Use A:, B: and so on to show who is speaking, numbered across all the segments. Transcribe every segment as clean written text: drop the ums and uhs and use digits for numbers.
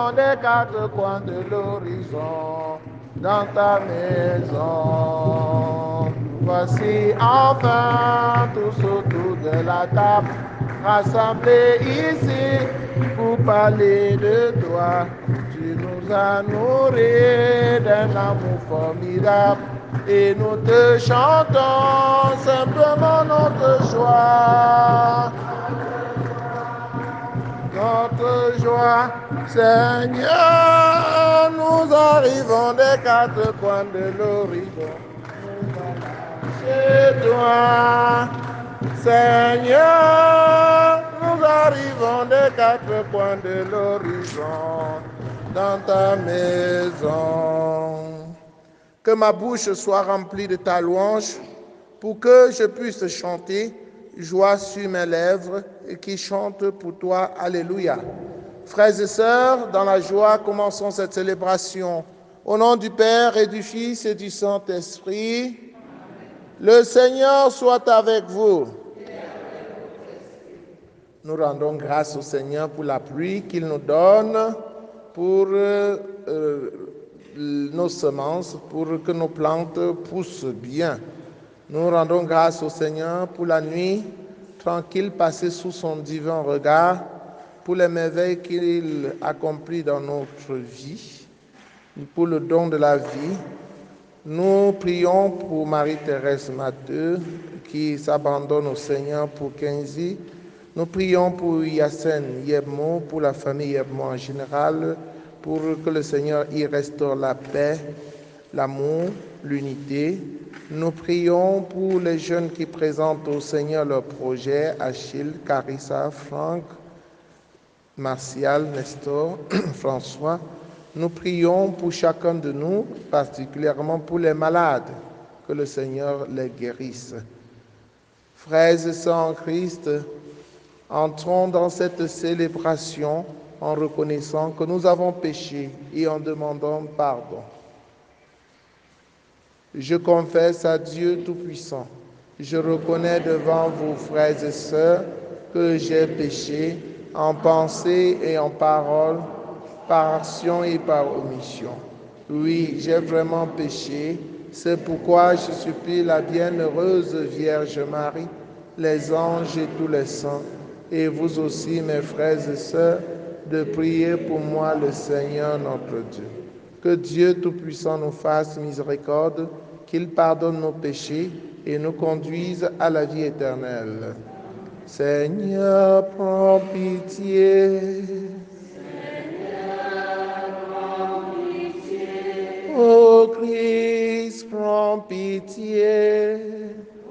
A: arrivons des quatre coins de l'horizon dans ta maison. Voici enfin tous autour de la table, rassemblés ici pour parler de toi. Tu nous as nourris d'un amour formidable et nous te chantons simplement notre joie. Notre joie, Seigneur, nous arrivons des quatre coins de l'horizon. Chez toi, Seigneur, nous arrivons des quatre coins de l'horizon dans ta maison. Que ma bouche soit remplie de ta louange pour que je puisse chanter, joie sur mes lèvres et qui chante pour toi. Alléluia. Frères et sœurs, dans la joie, commençons cette célébration. Au nom du Père et du Fils et du Saint-Esprit, le Seigneur soit avec vous. Nous rendons grâce au Seigneur pour la pluie qu'il nous donne, pour nos semences, pour que nos plantes poussent bien. Nous rendons grâce au Seigneur pour la nuit tranquille passée sous son divin regard, pour les merveilles qu'il accomplit dans notre vie, pour le don de la vie. Nous prions pour Marie-Thérèse Matteux qui s'abandonne au Seigneur pour Kenzie. Nous prions pour Yassine Yebmo, pour la famille Yebmo en général, pour que le Seigneur y restaure la paix, l'amour, l'unité. Nous prions pour les jeunes qui présentent au Seigneur leurs projets, Achille, Carissa, Franck, Martial, Nestor, François. Nous prions pour chacun de nous, particulièrement pour les malades, que le Seigneur les guérisse. Frères et sœurs en Christ, entrons dans cette célébration en reconnaissant que nous avons péché et en demandant pardon. Je confesse à Dieu Tout-Puissant, je reconnais devant vous, frères et sœurs, que j'ai péché en pensée et en parole, par action et par omission. Oui, j'ai vraiment péché, c'est pourquoi je supplie la bienheureuse Vierge Marie, les anges et tous les saints, et vous aussi, mes frères et sœurs, de prier pour moi le Seigneur notre Dieu. Que Dieu Tout-Puissant nous fasse miséricorde, qu'il pardonne nos péchés et nous conduise à la vie éternelle. Seigneur, prends pitié. Seigneur, prends pitié. Ô Christ, prends pitié.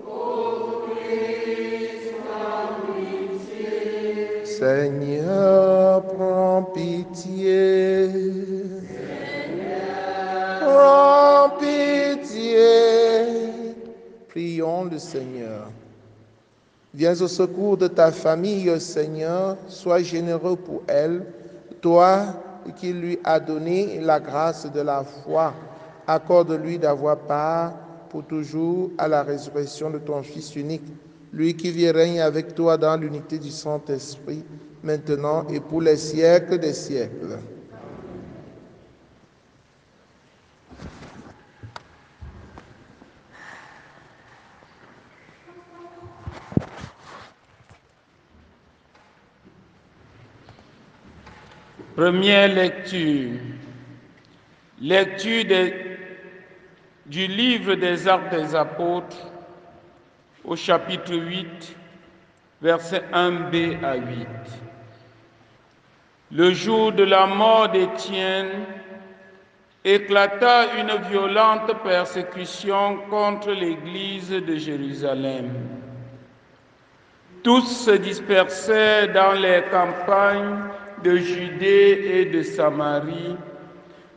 A: Ô Christ, prends pitié. Seigneur, prends pitié. Prends pitié. Prions le Seigneur. Viens au secours de ta famille, Seigneur, sois généreux pour elle, toi qui lui as donné la grâce de la foi. Accorde-lui d'avoir part pour toujours à la résurrection de ton Fils unique, lui qui vit et règne avec toi dans l'unité du Saint-Esprit, maintenant et pour les siècles des siècles.
B: Première lecture. Lecture du livre des Actes des Apôtres au chapitre 8, versets 1b à 8. Le jour de la mort d'Étienne, éclata une violente persécution contre l'Église de Jérusalem. Tous se dispersèrent dans les campagnes de Judée et de Samarie,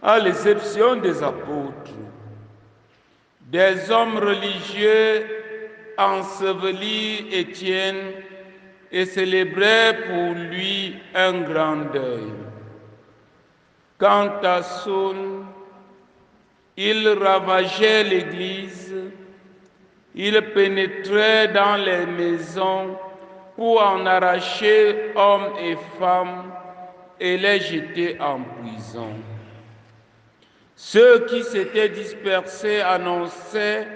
B: à l'exception des apôtres. Des hommes religieux ensevelirent Étienne et célébraient pour lui un grand deuil. Quant à Saul, il ravageait l'Église, il pénétrait dans les maisons pour en arracher hommes et femmes et les jeter en prison. Ceux qui s'étaient dispersés annonçaient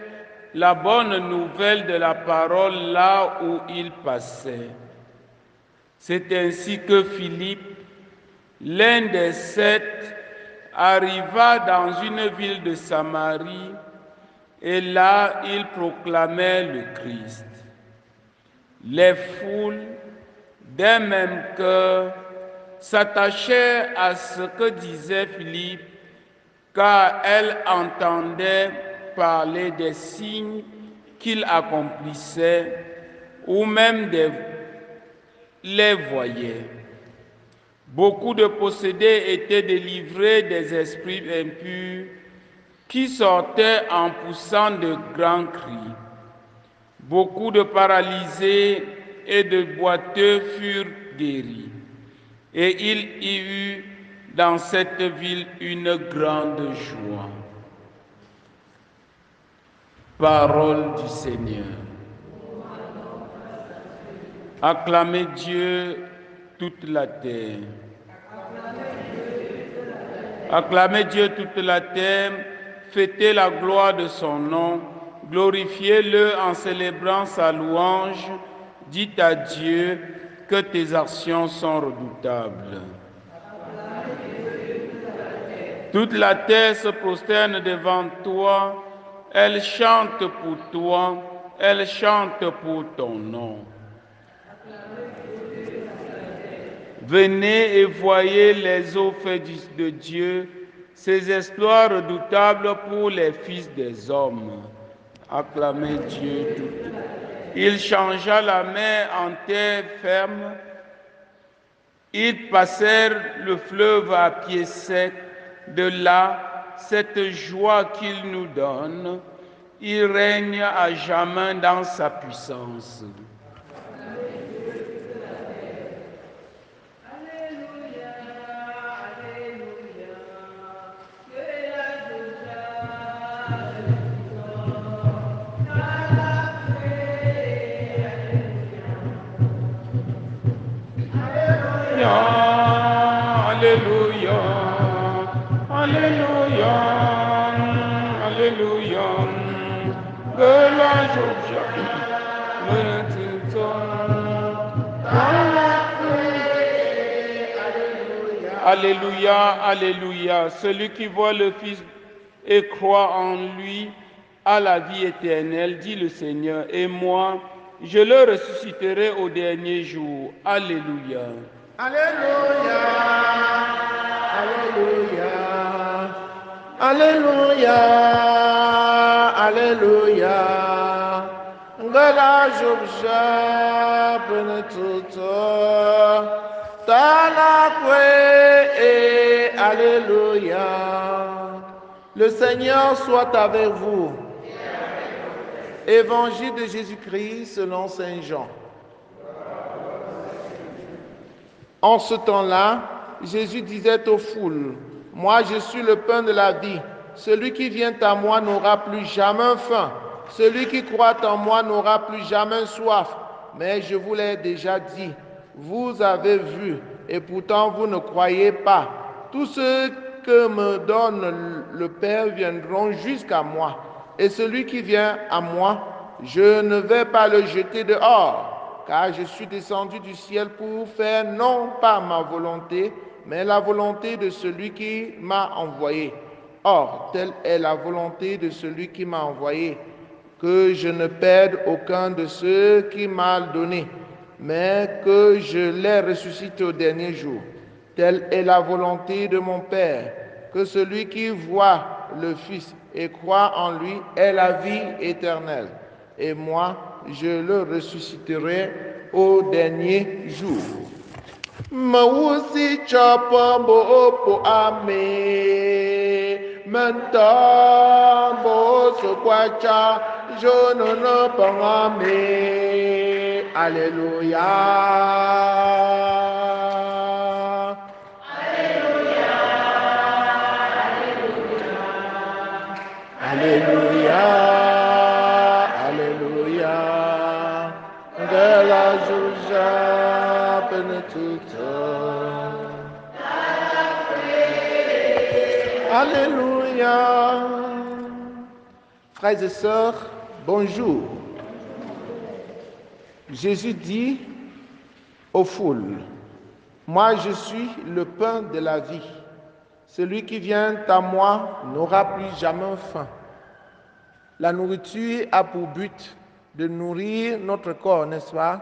B: la bonne nouvelle de la parole là où ils passaient. C'est ainsi que Philippe, l'un des 7, arriva dans une ville de Samarie, et là il proclamait le Christ. Les foules, d'un même cœur, s'attachaient à ce que disait Philippe, car elles entendaient parler des signes qu'il accomplissait, ou même les voyaient. Beaucoup de possédés étaient délivrés des esprits impurs qui sortaient en poussant de grands cris. Beaucoup de paralysés et de boiteux furent guéris. Et il y eut dans cette ville une grande joie. Parole du Seigneur. Acclamez Dieu toute la terre. Acclamez Dieu toute la terre, fêtez la gloire de son nom, glorifiez-le en célébrant sa louange, dites à Dieu que tes actions sont redoutables. Toute la terre se prosterne devant toi, elle chante pour toi, elle chante pour ton nom. Venez et voyez les eaux faites de Dieu, ses exploits redoutables pour les fils des hommes. Acclamez Dieu tout. Il changea la mer en terre ferme, ils passèrent le fleuve à pied sec. De là, cette joie qu'il nous donne, il règne à jamais dans sa puissance. Alléluia, Alléluia, Alléluia, que la joie Alléluia, Alléluia, celui qui voit le Fils et croit en lui a la vie éternelle, dit le Seigneur, et moi, je le ressusciterai au dernier jour. Alléluia.
A: Alléluia, Alléluia, Alléluia, Alléluia. Ngala jobja benetuto, tanakwe, Alléluia. Le Seigneur soit avec vous. Évangile de Jésus-Christ selon Saint Jean. En ce temps-là, Jésus disait aux foules, « Moi, je suis le pain de la vie. Celui qui vient à moi n'aura plus jamais faim. Celui qui croit en moi n'aura plus jamais soif. Mais je vous l'ai déjà dit, vous avez vu, et pourtant vous ne croyez pas. Tous ceux que me donne le Père viendront jusqu'à moi. Et celui qui vient à moi, je ne vais pas le jeter dehors. Car je suis descendu du ciel pour faire non pas ma volonté, mais la volonté de celui qui m'a envoyé. Or, telle est la volonté de celui qui m'a envoyé, que je ne perde aucun de ceux qui m'a donné, mais que je les ressuscite au dernier jour. Telle est la volonté de mon Père, que celui qui voit le Fils et croit en lui ait la vie éternelle. Et moi, je le ressusciterai au dernier jour. Mawusi chapambo opo ame mentambo sokwacha jonono pangame. Alléluia. Alléluia. Alléluia. Alléluia. De la juja penetuta. Alléluia. Frères et sœurs, bonjour. Jésus dit aux foules, moi je suis le pain de la vie. Celui qui vient à moi n'aura plus jamais faim. La nourriture a pour but de nourrir notre corps, n'est-ce pas?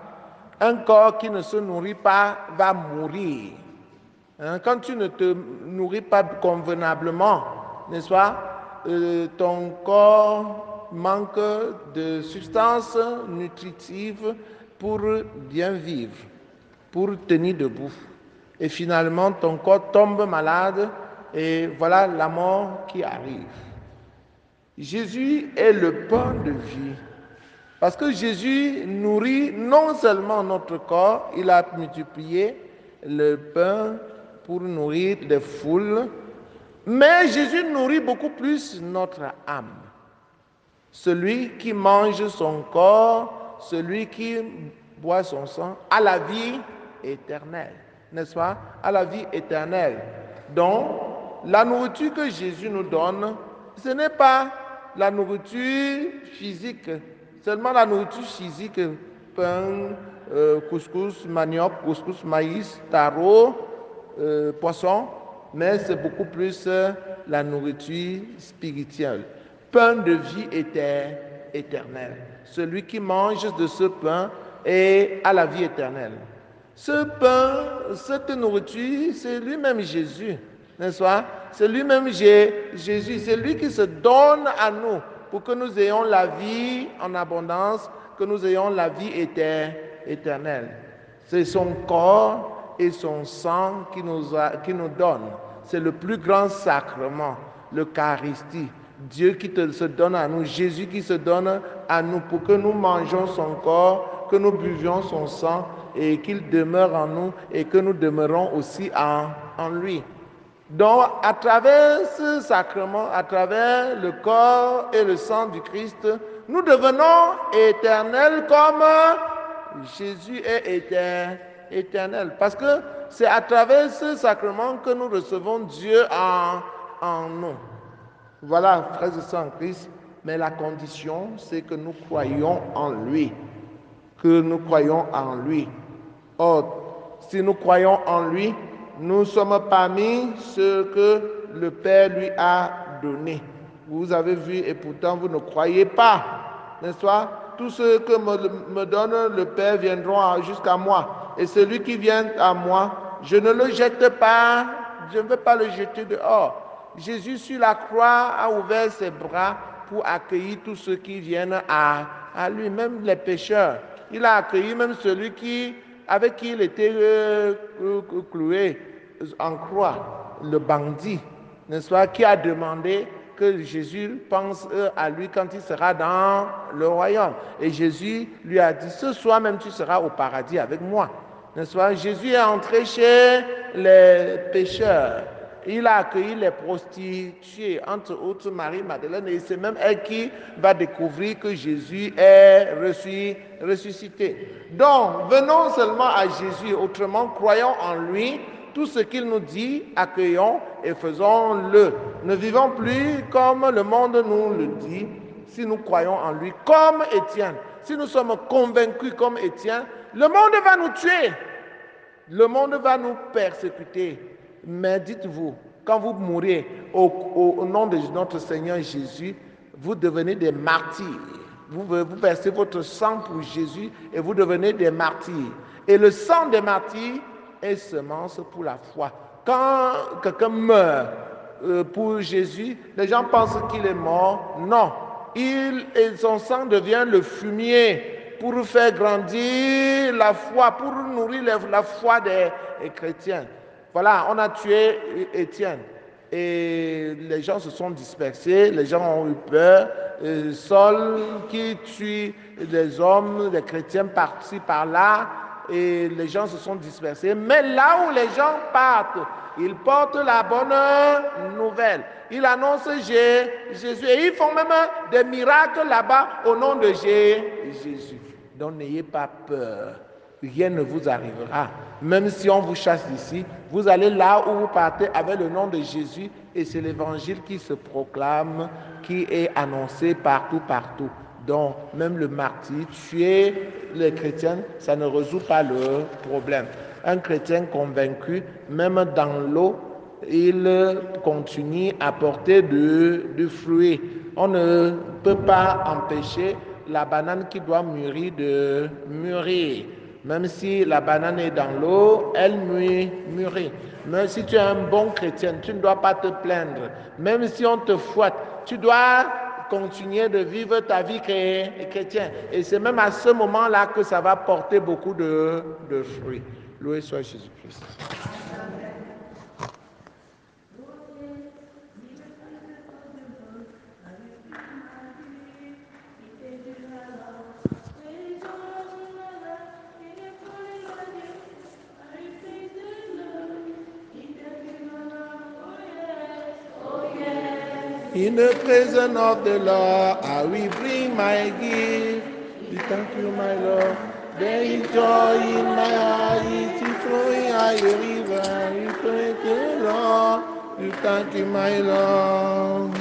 A: Un corps qui ne se nourrit pas va mourir. Quand tu ne te nourris pas convenablement, n'est-ce pas, ton corps manque de substances nutritives pour bien vivre, pour tenir debout. Et finalement, ton corps tombe malade et voilà la mort qui arrive. Jésus est le pain de vie. Parce que Jésus nourrit non seulement notre corps, il a multiplié le pain pour nourrir les foules, mais Jésus nourrit beaucoup plus notre âme. Celui qui mange son corps, celui qui boit son sang, a la vie éternelle, n'est-ce pas? A la vie éternelle. Donc, la nourriture que Jésus nous donne, ce n'est pas la nourriture physique, seulement la nourriture physique, pain, couscous, manioc, couscous, maïs, taro, poisson, mais c'est beaucoup plus la nourriture spirituelle. Pain de vie éternelle. Celui qui mange de ce pain est à la vie éternelle. Ce pain, cette nourriture, c'est lui-même Jésus, n'est-ce pas? C'est lui-même Jésus, c'est lui qui se donne à nous pour que nous ayons la vie en abondance, que nous ayons la vie éternelle. C'est son corps et son sang qui nous donne. C'est le plus grand sacrement, l'Eucharistie. Dieu qui se donne à nous, Jésus qui se donne à nous pour que nous mangions son corps, que nous buvions son sang et qu'il demeure en nous et que nous demeurons aussi en lui. Donc, à travers ce sacrement, à travers le corps et le sang du Christ, nous devenons éternels comme Jésus est éternel. Parce que c'est à travers ce sacrement que nous recevons Dieu en nous. Voilà, frères et sœurs en Christ, mais la condition, c'est que nous croyons en lui. Que nous croyons en lui. Or, si nous croyons en lui, nous sommes parmi ceux que le Père lui a donnés. Vous avez vu et pourtant vous ne croyez pas, n'est-ce pas? Tous ceux que me donne le Père viendront jusqu'à moi. Et celui qui vient à moi, je ne le jette pas, je ne veux pas le jeter dehors. Jésus sur la croix a ouvert ses bras pour accueillir tous ceux qui viennent à lui, même les pécheurs. Il a accueilli même celui avec qui il était cloué en croix, le bandit, n'est-ce pas, qui a demandé que Jésus pense à lui quand il sera dans le royaume. Et Jésus lui a dit, ce soir même tu seras au paradis avec moi, n'est-ce pas? Jésus est entré chez les pécheurs. Il a accueilli les prostituées, entre autres Marie-Madeleine, et c'est même elle qui va découvrir que Jésus est ressuscité. Donc, venons seulement à Jésus, autrement, croyons en lui, tout ce qu'il nous dit, accueillons et faisons-le. Ne vivons plus comme le monde nous le dit, si nous croyons en lui, comme Étienne. Si nous sommes convaincus comme Étienne, le monde va nous tuer, le monde va nous persécuter. Mais dites-vous, quand vous mourrez au nom de notre Seigneur Jésus, vous devenez des martyrs. Vous versez votre sang pour Jésus et vous devenez des martyrs. Et le sang des martyrs est semence pour la foi. Quand quelqu'un meurt pour Jésus, les gens pensent qu'il est mort. Non, son sang devient le fumier pour faire grandir la foi, pour nourrir la foi des chrétiens. Voilà, on a tué Étienne et les gens se sont dispersés, les gens ont eu peur. Saul qui tue des hommes, des chrétiens par-ci, par-là, et les gens se sont dispersés. Mais là où les gens partent, ils portent la bonne nouvelle. Ils annoncent Jésus et ils font même des miracles là-bas au nom de Jésus. Donc n'ayez pas peur. Rien ne vous arrivera. Même si on vous chasse d'ici, Vous allez là où vous partez avec le nom de Jésus et c'est l'évangile qui se proclame, qui est annoncé partout, partout. Donc, même le martyr, tuer les chrétiens, ça ne résout pas le problème. Un chrétien convaincu, même dans l'eau, il continue à porter du fruit. On ne peut pas empêcher la banane qui doit mûrir de mûrir. Même si la banane est dans l'eau, elle mûrit. Mais si tu es un bon chrétien, tu ne dois pas te plaindre. Même si on te fouette, tu dois continuer de vivre ta vie chrétienne. Et c'est même à ce moment-là que ça va porter beaucoup de fruits. Loué soit Jésus-Christ. In the presence of the Lord, I will bring my gift. We thank you, my Lord. There is joy in my heart, it is flowing like a river. We thank you, Lord. We thank you, my Lord.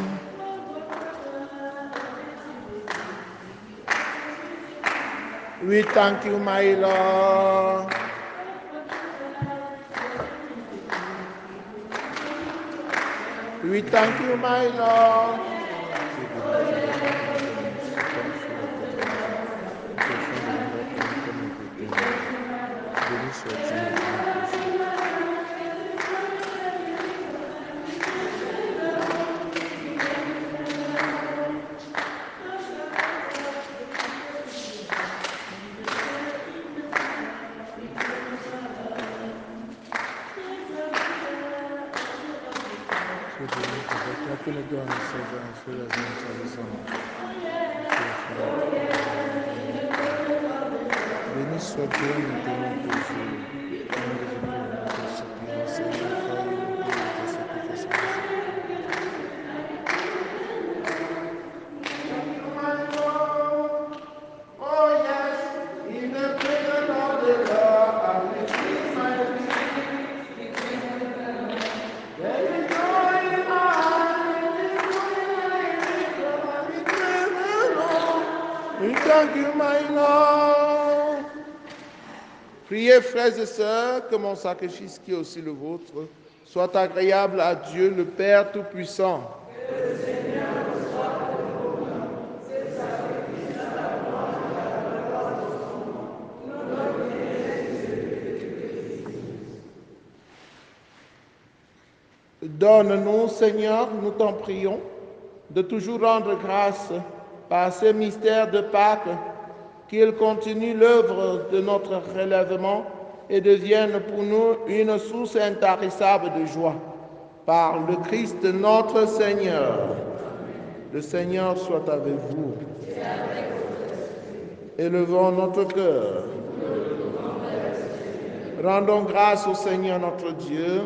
A: We thank you, my Lord. We thank you, my Lord. Béni soit Dieu, maintenant toujours. Thank you, my Lord. Priez, frères et sœurs, que mon sacrifice, qui est aussi le vôtre, soit agréable à Dieu, le Père Tout-Puissant. Donne-nous, Seigneur, nous t'en prions, de toujours rendre grâce par ces mystères de Pâques, qu'il continue l'œuvre de notre relèvement et devienne pour nous une source intarissable de joie. Par le Christ notre Seigneur. Le Seigneur soit avec vous. Élevons notre cœur. Rendons grâce au Seigneur notre Dieu.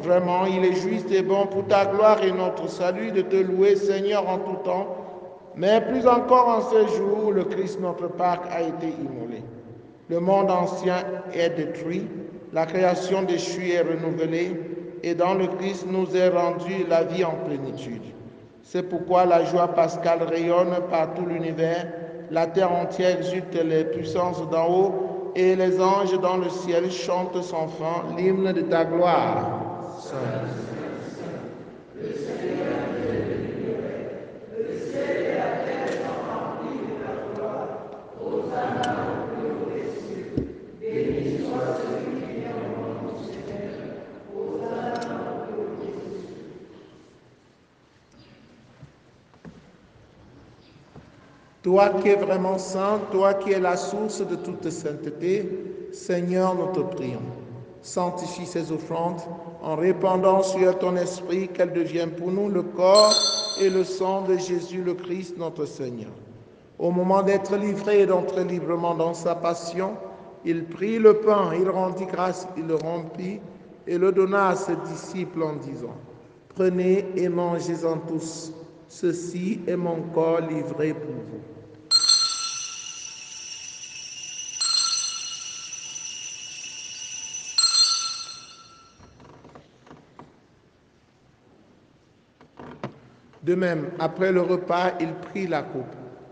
A: Vraiment, il est juste et bon pour ta gloire et notre salut de te louer, Seigneur, en tout temps. Mais plus encore en ce jour où le Christ, notre Pâque, a été immolé. Le monde ancien est détruit, la création déchue est renouvelée, et dans le Christ nous est rendue la vie en plénitude. C'est pourquoi la joie pascale rayonne par tout l'univers, la terre entière exulte les puissances d'en haut, et les anges dans le ciel chantent sans fin l'hymne de ta gloire. Toi qui es vraiment saint, toi qui es la source de toute sainteté, Seigneur, nous te prions. Sanctifie ces offrandes en répandant sur ton esprit qu'elles deviennent pour nous le corps et le sang de Jésus le Christ, notre Seigneur. Au moment d'être livré et d'entrer librement dans sa passion, il prit le pain, il rendit grâce, il le rompit et le donna à ses disciples en disant, « Prenez et mangez-en tous, ceci est mon corps livré pour vous. » De même, après le repas, il prit la coupe.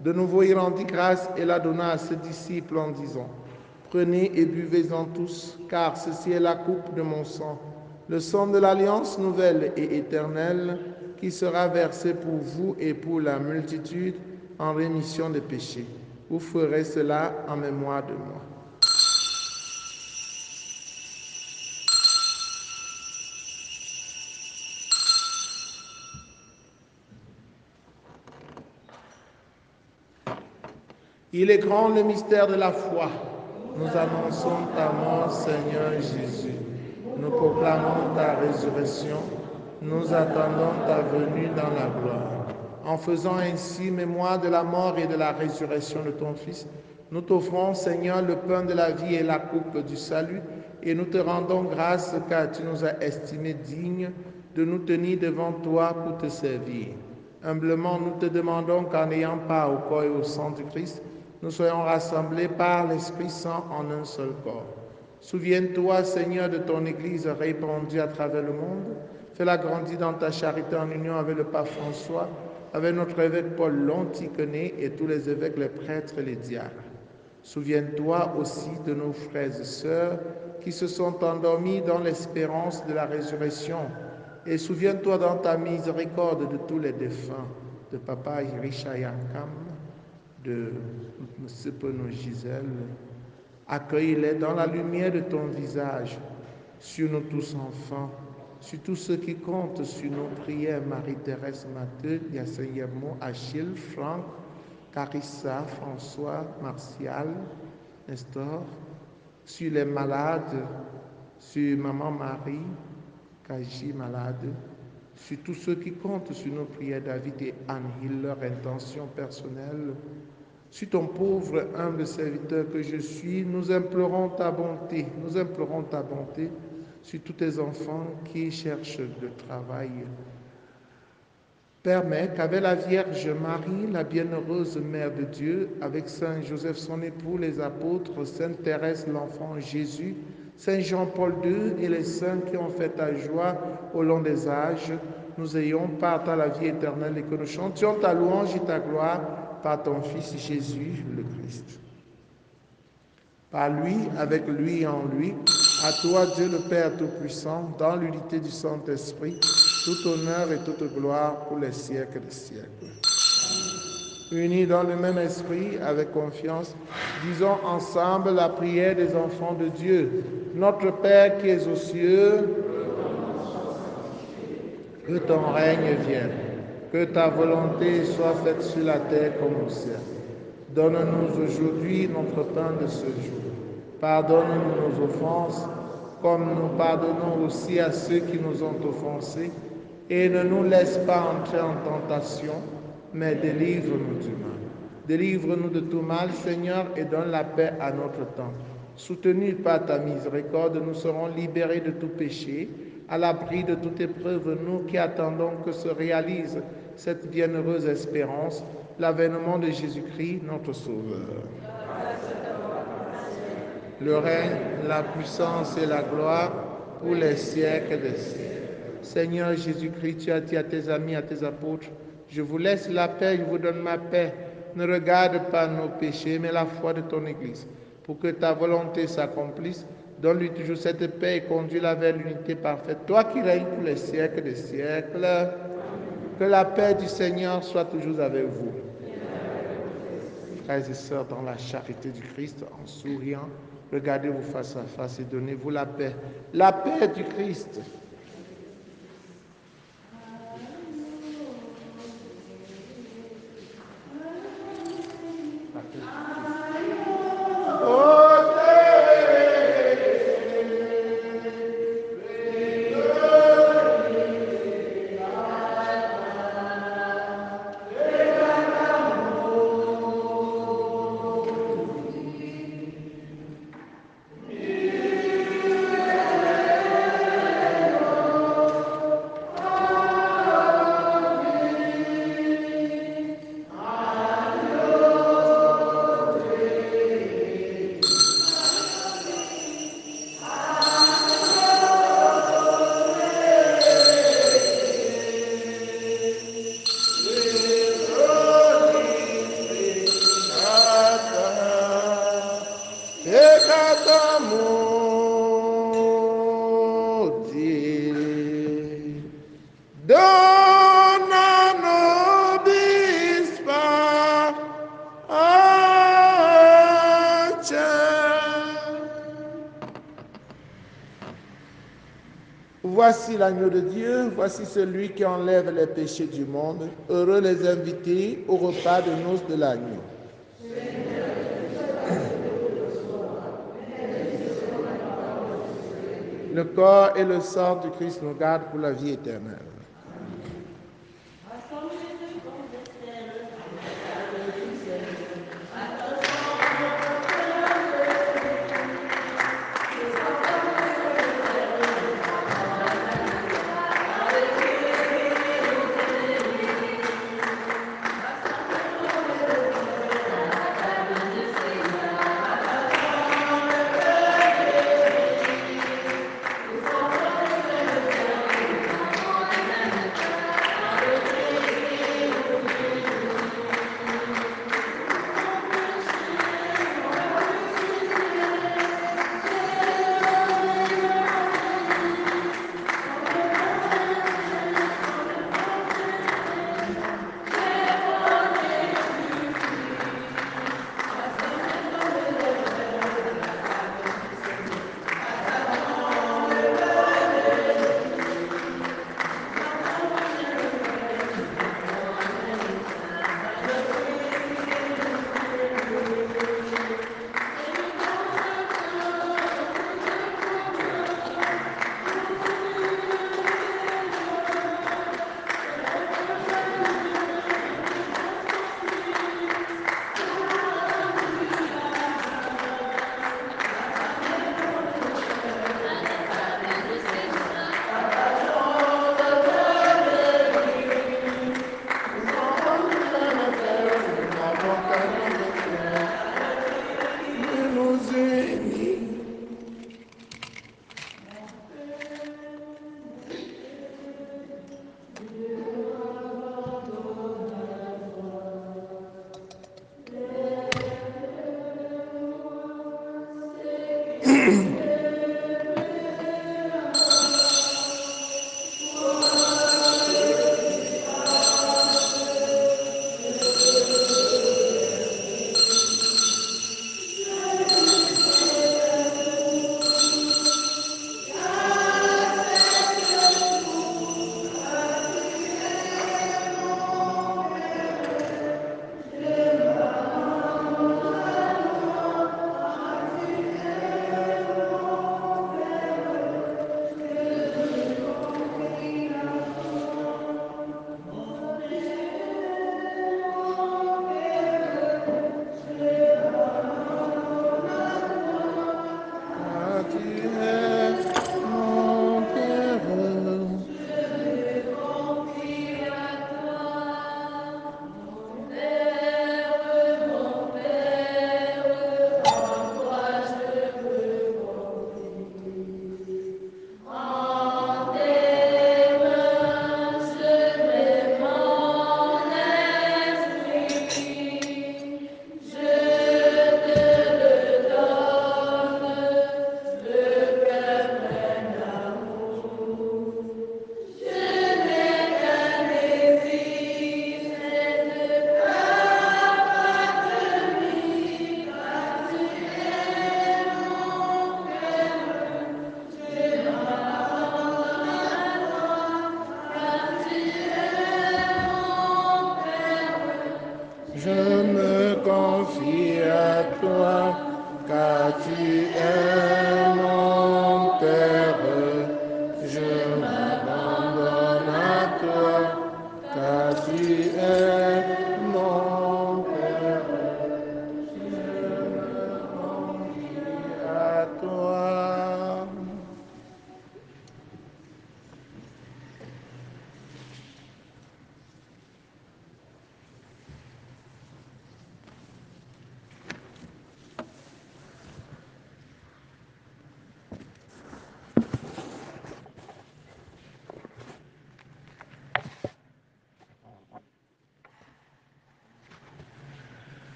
A: De nouveau, il rendit grâce et la donna à ses disciples en disant, « Prenez et buvez-en tous, car ceci est la coupe de mon sang, le sang de l'alliance nouvelle et éternelle, qui sera versé pour vous et pour la multitude en rémission des péchés. Vous ferez cela en mémoire de moi. » Il est grand le mystère de la foi. Nous annonçons ta mort, Seigneur Jésus. Nous proclamons ta résurrection. Nous attendons ta venue dans la gloire. En faisant ainsi mémoire de la mort et de la résurrection de ton Fils, nous t'offrons, Seigneur, le pain de la vie et la coupe du salut, et nous te rendons grâce car tu nous as estimés dignes de nous tenir devant toi pour te servir. Humblement, nous te demandons qu'en ayant part au corps et au sang du Christ, nous soyons rassemblés par l'Esprit Saint en un seul corps. Souviens-toi, Seigneur, de ton Église répandue à travers le monde. Fais-la grandir dans ta charité en union avec le pape François, avec notre évêque Paul Lonticoné et tous les évêques, les prêtres et les diacres. Souviens-toi aussi de nos frères et sœurs qui se sont endormis dans l'espérance de la résurrection. Et souviens-toi dans ta miséricorde de tous les défunts, de Papa Richard Yankam, de M. Penaud Gisèle. Accueille-les dans la lumière de ton visage, sur nous tous enfants, sur tous ceux qui comptent sur nos prières, Marie-Thérèse Matteux, Yacine Yamo, Achille, Franck, Carissa, François, Martial, Nestor, sur les malades, sur Maman Marie, Kaji malade, sur tous ceux qui comptent sur nos prières, David et Anne-Hill, leur intention personnelle, sur ton pauvre, humble serviteur que je suis, nous implorons ta bonté, sur tous tes enfants qui cherchent le travail. Permets qu'avec la Vierge Marie, la bienheureuse Mère de Dieu, avec Saint Joseph son époux, les apôtres, Sainte Thérèse, l'enfant Jésus, Saint Jean-Paul II et les saints qui ont fait ta joie au long des âges, nous ayons part à la vie éternelle et que nous chantions ta louange et ta gloire par ton Fils Jésus le Christ. Par lui, avec lui et en lui, à toi Dieu le Père Tout-Puissant, dans l'unité du Saint-Esprit, tout honneur et toute gloire pour les siècles des siècles. Unis dans le même esprit, avec confiance, disons ensemble la prière des enfants de Dieu. Notre Père qui es aux cieux, que ton règne vienne, que ta volonté soit faite sur la terre comme au ciel. Donne-nous aujourd'hui notre pain de ce jour. Pardonne-nous nos offenses, comme nous pardonnons aussi à ceux qui nous ont offensés. Et ne nous laisse pas entrer en tentation, mais délivre-nous du mal. Délivre-nous de tout mal, Seigneur, et donne la paix à notre temps. Soutenus par ta miséricorde, nous serons libérés de tout péché, à l'abri de toute épreuve, nous qui attendons que se réalise cette bienheureuse espérance, l'avènement de Jésus-Christ, notre Sauveur. Le règne, la puissance et la gloire pour les siècles des siècles. Seigneur Jésus-Christ, tu as dit à tes amis, à tes apôtres, je vous laisse la paix, je vous donne ma paix. Ne regarde pas nos péchés, mais la foi de ton Église. Pour que ta volonté s'accomplisse, donne-lui toujours cette paix et conduis-la vers l'unité parfaite. Toi qui règnes pour les siècles des siècles, que la paix du Seigneur soit toujours avec vous. Frères et sœurs, dans la charité du Christ, en souriant, regardez-vous face à face et donnez-vous la paix. La paix du Christ. Voici l'agneau de Dieu, voici celui qui enlève les péchés du monde. Heureux les invités au repas de noces de l'agneau. Le corps et le sang du Christ nous gardent pour la vie éternelle.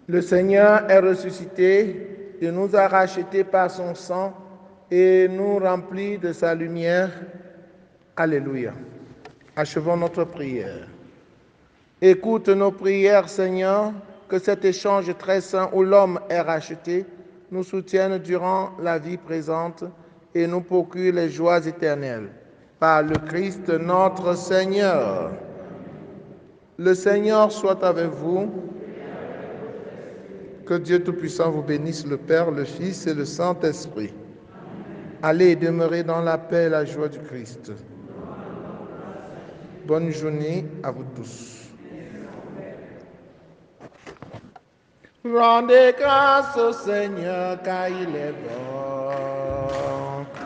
A: Le Seigneur est ressuscité, il nous a rachetés par son sang et nous remplit de sa lumière. Alléluia. Achevons notre prière. Écoute nos prières, Seigneur, que cet échange très saint où l'homme est racheté nous soutienne durant la vie présente et nous procure les joies éternelles. Par le Christ notre Seigneur. Le Seigneur soit avec vous. Que Dieu Tout-Puissant vous bénisse, le Père, le Fils et le Saint-Esprit. Allez et demeurez dans la paix et la joie du Christ. Bonne journée à vous tous. Rendez grâce au Seigneur car il est bon.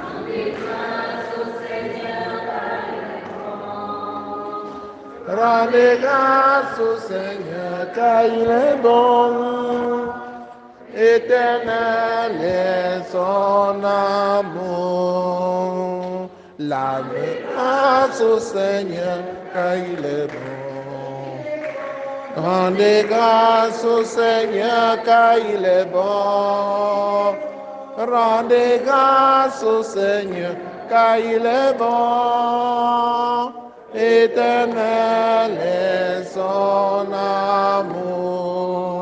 A: Rendez grâce au Seigneur car il est bon. Rendez grâce au Seigneur car il est bon. Éternel est son amour. La grâce au Seigneur car il est bon. Rendez grâce au Seigneur car il est bon. Rendez grâce au Seigneur car il est bon. Éternel est son amour.